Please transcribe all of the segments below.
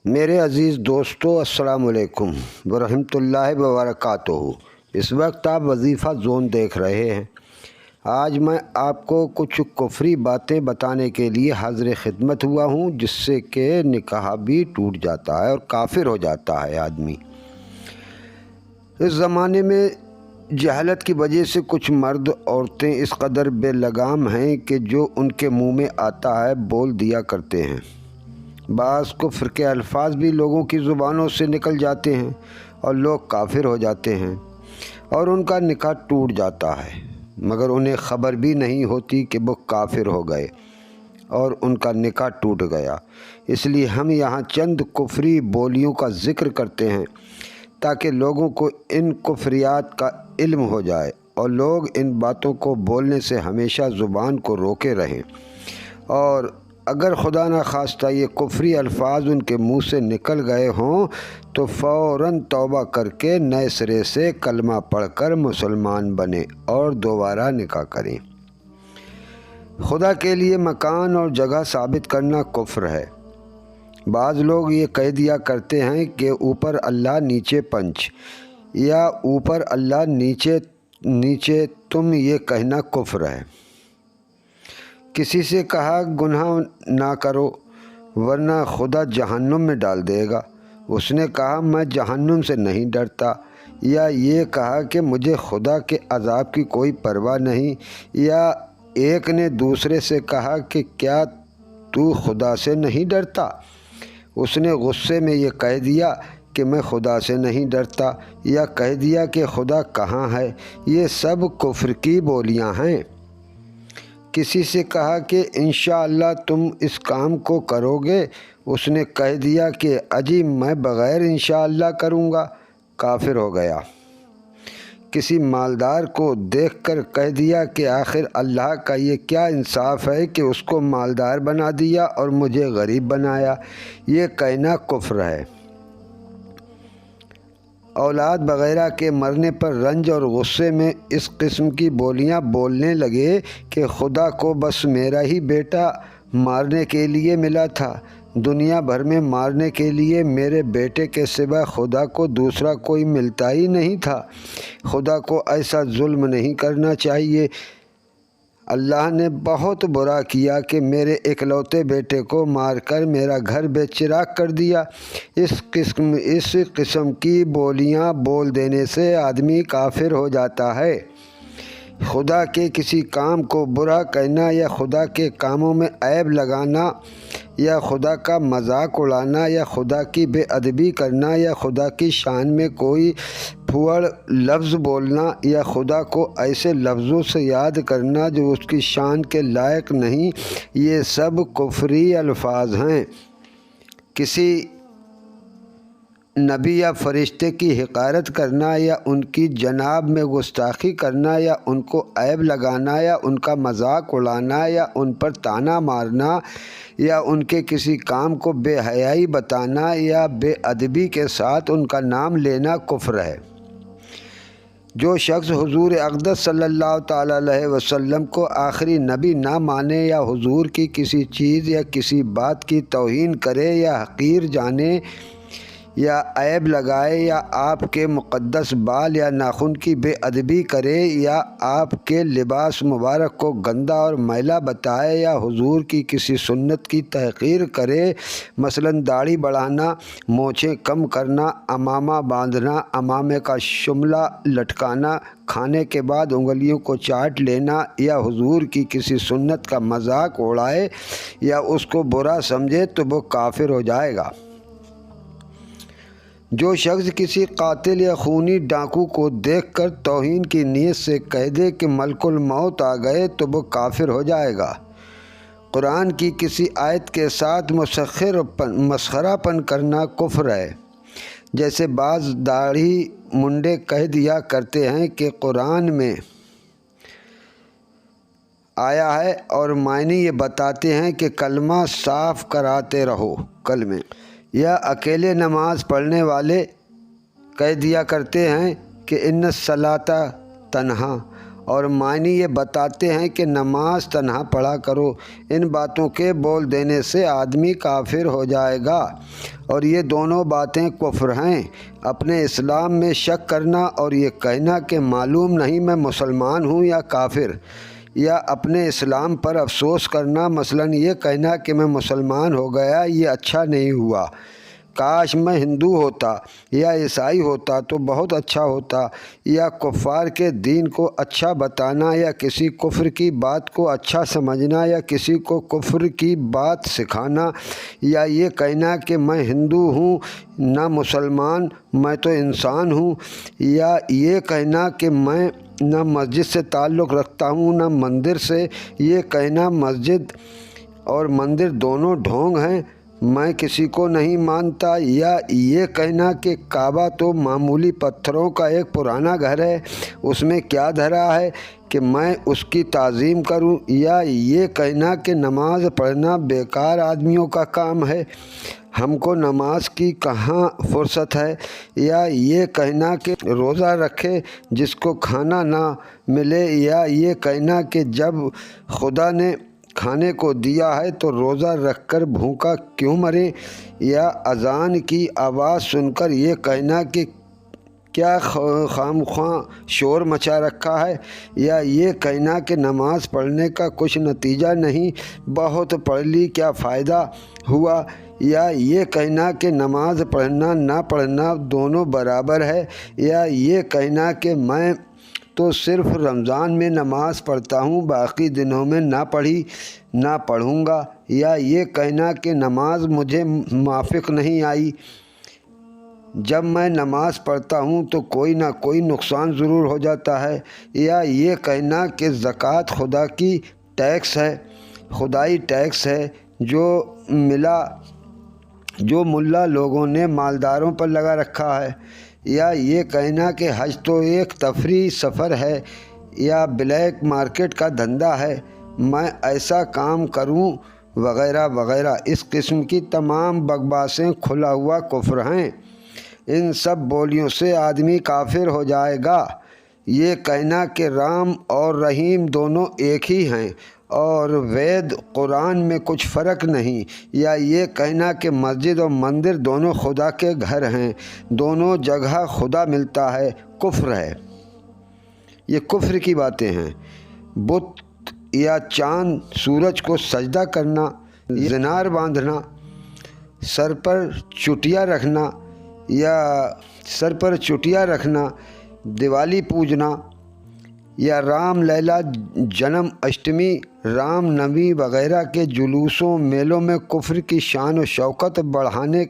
میرے عزیز دوستو، السلام علیکم ورحمۃ اللہ وبرکاتہ۔ اس وقت آپ وظیفہ زون دیکھ رہے ہیں۔ آج میں آپ کو کچھ کفری باتیں بتانے کے لیے حاضر خدمت ہوا ہوں، جس سے کہ نکاح بھی ٹوٹ جاتا ہے اور کافر ہو جاتا ہے آدمی۔ اس زمانے میں جہالت کی وجہ سے کچھ مرد عورتیں اس قدر بے لگام ہیں کہ جو ان کے منہ میں آتا ہے بول دیا کرتے ہیں۔ بعض کفر کے الفاظ بھی لوگوں کی زبانوں سے نکل جاتے ہیں اور لوگ کافر ہو جاتے ہیں اور ان کا نکاح ٹوٹ جاتا ہے، مگر انہیں خبر بھی نہیں ہوتی کہ وہ کافر ہو گئے اور ان کا نکاح ٹوٹ گیا۔ اس لیے ہم یہاں چند کفری بولیوں کا ذکر کرتے ہیں تاکہ لوگوں کو ان کفریات کا علم ہو جائے اور لوگ ان باتوں کو بولنے سے ہمیشہ زبان کو روکے رہیں، اور اگر خدا نہ خواستہ یہ کفری الفاظ ان کے منہ سے نکل گئے ہوں تو فوراً توبہ کر کے نئے سرے سے کلمہ پڑھ کر مسلمان بنیں اور دوبارہ نکاح کریں۔ خدا کے لیے مکان اور جگہ ثابت کرنا کفر ہے۔ بعض لوگ یہ کہہ دیا کرتے ہیں کہ اوپر اللہ نیچے پنچ، یا اوپر اللہ نیچے تم، یہ کہنا کفر ہے۔ کسی سے کہا گناہ نہ کرو ورنہ خدا جہنم میں ڈال دے گا، اس نے کہا میں جہنم سے نہیں ڈرتا، یا یہ کہا کہ مجھے خدا کے عذاب کی کوئی پرواہ نہیں، یا ایک نے دوسرے سے کہا کہ کیا تو خدا سے نہیں ڈرتا؟ اس نے غصے میں یہ کہہ دیا کہ میں خدا سے نہیں ڈرتا، یا کہہ دیا کہ خدا کہاں ہے۔ یہ سب کفر کی بولیاں ہیں۔ کسی سے کہا کہ انشاءاللہ تم اس کام کو کرو گے، اس نے کہہ دیا کہ اجی میں بغیر انشاءاللہ کروں گا، کافر ہو گیا۔ کسی مالدار کو دیکھ کر کہہ دیا کہ آخر اللہ کا یہ کیا انصاف ہے کہ اس کو مالدار بنا دیا اور مجھے غریب بنایا، یہ کہنا کفر ہے۔ اولاد وغیرہ کے مرنے پر رنج اور غصے میں اس قسم کی بولیاں بولنے لگے کہ خدا کو بس میرا ہی بیٹا مارنے کے لیے ملا تھا، دنیا بھر میں مارنے کے لیے میرے بیٹے کے سوا خدا کو دوسرا کوئی ملتا ہی نہیں تھا۔ خدا کو ایسا ظلم نہیں کرنا چاہیے، اللہ نے بہت برا کیا کہ میرے اکلوتے بیٹے کو مار کر میرا گھر بے چراغ کر دیا۔ اس قسم کی بولیاں بول دینے سے آدمی کافر ہو جاتا ہے۔ خدا کے کسی کام کو برا کہنا، یا خدا کے کاموں میں عیب لگانا، یا خدا کا مذاق اڑانا، یا خدا کی بے ادبی کرنا، یا خدا کی شان میں کوئی پھوڑ لفظ بولنا، یا خدا کو ایسے لفظوں سے یاد کرنا جو اس کی شان کے لائق نہیں، یہ سب کفری الفاظ ہیں۔ کسی نبی یا فرشتے کی حقارت کرنا، یا ان کی جناب میں گستاخی کرنا، یا ان کو عیب لگانا، یا ان کا مذاق اڑانا، یا ان پر طعنہ مارنا، یا ان کے کسی کام کو بے حیائی بتانا، یا بے ادبی کے ساتھ ان کا نام لینا کفر ہے۔ جو شخص حضور اقدس صلی اللہ تعالیٰ علیہ وسلم کو آخری نبی نہ مانے، یا حضور کی کسی چیز یا کسی بات کی توہین کرے، یا حقیر جانے یا عیب لگائے، یا آپ کے مقدس بال یا ناخن کی بے ادبی کرے، یا آپ کے لباس مبارک کو گندا اور میلا بتائے، یا حضور کی کسی سنت کی تحقیر کرے، مثلاً داڑھی بڑھانا، مونچھیں کم کرنا، امامہ باندھنا، امامے کا شملہ لٹکانا، کھانے کے بعد انگلیوں کو چاٹ لینا، یا حضور کی کسی سنت کا مذاق اڑائے یا اس کو برا سمجھے تو وہ کافر ہو جائے گا۔ جو شخص کسی قاتل یا خونی ڈاکو کو دیکھ کر توہین کی نیت سے کہہ دے کہ ملک الموت آ گئے تو وہ کافر ہو جائے گا۔ قرآن کی کسی آیت کے ساتھ مسخرہ پن کرنا کفر ہے۔ جیسے بعض داڑھی منڈے کہہ دیا کرتے ہیں کہ قرآن میں آیا ہے اور معنی یہ بتاتے ہیں کہ کلمہ صاف کراتے رہو کلمے، یا اکیلے نماز پڑھنے والے کہہ دیا کرتے ہیں کہ ان الصلاۃ تنہا، اور معنی یہ بتاتے ہیں کہ نماز تنہا پڑھا کرو، ان باتوں کے بول دینے سے آدمی کافر ہو جائے گا، اور یہ دونوں باتیں کفر ہیں۔ اپنے اسلام میں شک کرنا اور یہ کہنا کہ معلوم نہیں میں مسلمان ہوں یا کافر، یا اپنے اسلام پر افسوس کرنا، مثلاً یہ کہنا کہ میں مسلمان ہو گیا، یہ اچھا نہیں ہوا، کاش میں ہندو ہوتا یا عیسائی ہوتا تو بہت اچھا ہوتا، یا کفار کے دین کو اچھا بتانا، یا کسی کفر کی بات کو اچھا سمجھنا، یا کسی کو کفر کی بات سکھانا، یا یہ کہنا کہ میں ہندو ہوں نہ مسلمان، میں تو انسان ہوں، یا یہ کہنا کہ میں نہ مسجد سے تعلق رکھتا ہوں نہ مندر سے، یہ کہنا مسجد اور مندر دونوں ڈھونگ ہیں، میں کسی کو نہیں مانتا، یا یہ کہنا کہ کعبہ تو معمولی پتھروں کا ایک پرانا گھر ہے، اس میں کیا دھرا ہے کہ میں اس کی تعظیم کروں، یا یہ کہنا کہ نماز پڑھنا بیکار آدمیوں کا کام ہے، ہم کو نماز کی کہاں فرصت ہے، یا یہ کہنا کہ روزہ رکھے جس کو کھانا نہ ملے، یا یہ کہنا کہ جب خدا نے کھانے کو دیا ہے تو روزہ رکھ کر بھوکا کیوں مرے، یا اذان کی آواز سن کر یہ کہنا کہ کیا خامخواہ شور مچا رکھا ہے، یا یہ کہنا کہ نماز پڑھنے کا کچھ نتیجہ نہیں، بہت پڑھ لی کیا فائدہ ہوا، یا یہ کہنا کہ نماز پڑھنا نہ پڑھنا دونوں برابر ہے، یا یہ کہنا کہ میں تو صرف رمضان میں نماز پڑھتا ہوں، باقی دنوں میں نہ پڑھی نہ پڑھوں گا، یا یہ کہنا کہ نماز مجھے موافق نہیں آئی، جب میں نماز پڑھتا ہوں تو کوئی نہ کوئی نقصان ضرور ہو جاتا ہے، یا یہ کہنا کہ زکوٰۃ خدا کی ٹیکس ہے، خدائی ٹیکس ہے جو ملا لوگوں نے مالداروں پر لگا رکھا ہے، یا یہ کہنا کہ حج تو ایک تفریحی سفر ہے یا بلیک مارکیٹ کا دھندا ہے، میں ایسا کام کروں وغیرہ وغیرہ۔ اس قسم کی تمام بکواسیں کھلا ہوا کفر ہیں، ان سب بولیوں سے آدمی کافر ہو جائے گا۔ یہ کہنا کہ رام اور رحیم دونوں ایک ہی ہیں اور وید قرآن میں کچھ فرق نہیں، یا یہ کہنا کہ مسجد اور مندر دونوں خدا کے گھر ہیں، دونوں جگہ خدا ملتا ہے، کفر ہے۔ یہ کفر کی باتیں ہیں۔ بت یا چاند سورج کو سجدہ کرنا، زنار باندھنا، سر پر چٹیا رکھنا، دیوالی پوجنا، یا رام لیلا جنم اشٹمی، رام نومی وغیرہ کے جلوسوں میلوں میں کفر کی شان و شوکت بڑھانے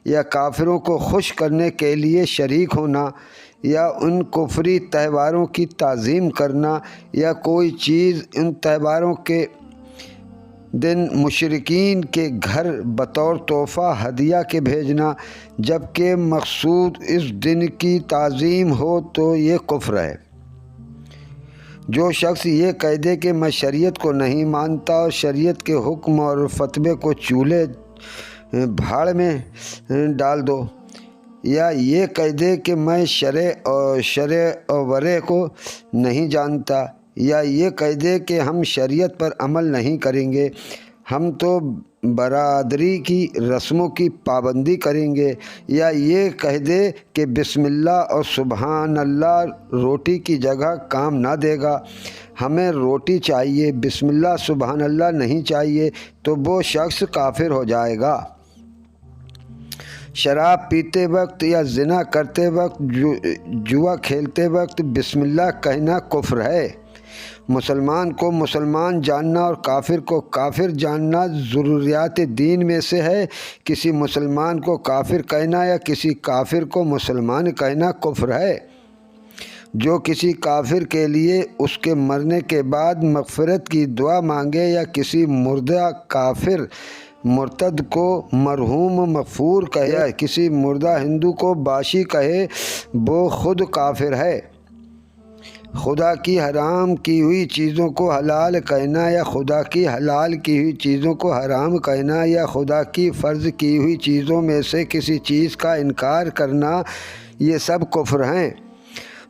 یا کافروں کو خوش کرنے کے لیے شریک ہونا، یا ان کفری تہواروں کی تعظیم کرنا، یا کوئی چیز ان تہواروں کے دن مشرکین کے گھر بطور تحفہ ہدیہ کے بھیجنا، جبکہ مقصود اس دن کی تعظیم ہو تو یہ کفر ہے۔ جو شخص یہ کہہ دے کہ میں شریعت کو نہیں مانتا اور شریعت کے حکم اور فتوے کو چولہے بھاڑ میں ڈال دو، یا یہ کہہ دے کہ میں شرع و ورع کو نہیں جانتا، یا یہ کہہ دے کہ ہم شریعت پر عمل نہیں کریں گے، ہم تو برادری کی رسموں کی پابندی کریں گے، یا یہ کہہ دے کہ بسم اللہ اور سبحان اللہ روٹی کی جگہ کام نہ دے گا، ہمیں روٹی چاہیے، بسم اللہ سبحان اللہ نہیں چاہیے، تو وہ شخص کافر ہو جائے گا۔ شراب پیتے وقت یا زنا کرتے وقت، جوا کھیلتے وقت بسم اللہ کہنا کفر ہے۔ مسلمان کو مسلمان جاننا اور کافر کو کافر جاننا ضروریات دین میں سے ہے۔ کسی مسلمان کو کافر کہنا یا کسی کافر کو مسلمان کہنا کفر ہے۔ جو کسی کافر کے لیے اس کے مرنے کے بعد مغفرت کی دعا مانگے یا کسی مردہ کافر مرتد کو مرحوم مغفور کہے یا کسی مردہ ہندو کو باشی کہے، وہ خود کافر ہے۔ خدا کی حرام کی ہوئی چیزوں کو حلال کہنا یا خدا کی حلال کی ہوئی چیزوں کو حرام کہنا یا خدا کی فرض کی ہوئی چیزوں میں سے کسی چیز کا انکار کرنا، یہ سب کفر ہیں۔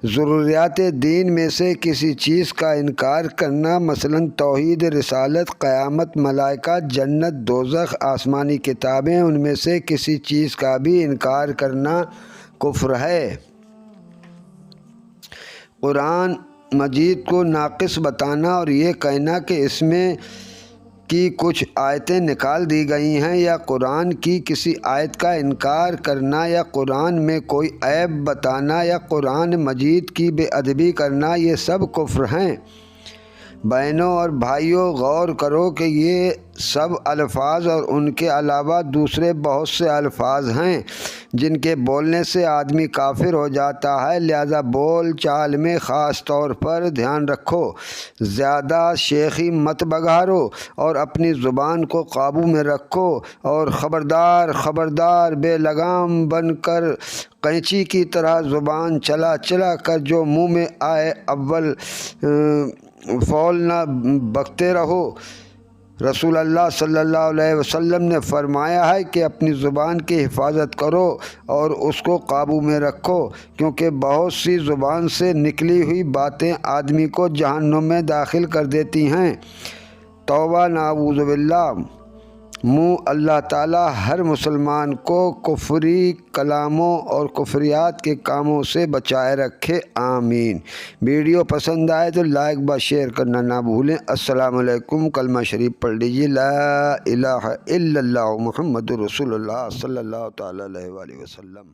ضروریات دین میں سے کسی چیز کا انکار کرنا، مثلاً توحید، رسالت، قیامت، ملائکہ، جنت، دوزخ، آسمانی کتابیں، ان میں سے کسی چیز کا بھی انکار کرنا کفر ہے۔ قرآن مجید کو ناقص بتانا اور یہ کہنا کہ اس میں کی کچھ آیتیں نکال دی گئی ہیں، یا قرآن کی کسی آیت کا انکار کرنا، یا قرآن میں کوئی عیب بتانا، یا قرآن مجید کی بے ادبی کرنا، یہ سب کفر ہیں۔ بہنوں اور بھائیوں، غور کرو کہ یہ سب الفاظ اور ان کے علاوہ دوسرے بہت سے الفاظ ہیں جن کے بولنے سے آدمی کافر ہو جاتا ہے، لہذا بول چال میں خاص طور پر دھیان رکھو، زیادہ شیخی مت بگارو اور اپنی زبان کو قابو میں رکھو، اور خبردار خبردار بے لگام بن کر قینچی کی طرح زبان چلا چلا کر جو منہ میں آئے اول فول نہ بکتے رہو۔ رسول اللہ صلی اللہ علیہ وسلم نے فرمایا ہے کہ اپنی زبان کی حفاظت کرو اور اس کو قابو میں رکھو، کیونکہ بہت سی زبان سے نکلی ہوئی باتیں آدمی کو جہنم میں داخل کر دیتی ہیں۔ توبہ، نعوذ باللہ۔ اللہ تعالیٰ ہر مسلمان کو کفری کلاموں اور کفریات کے کاموں سے بچائے رکھے، آمین۔ ویڈیو پسند آئے تو لائک و شیئر کرنا نہ بھولیں۔ السلام علیکم۔ کلمہ شریف پڑھ لیجیے، لا الہ الا اللہ محمد رسول اللہ صلی اللہ تعالیٰ علیہ وآلہ وسلم۔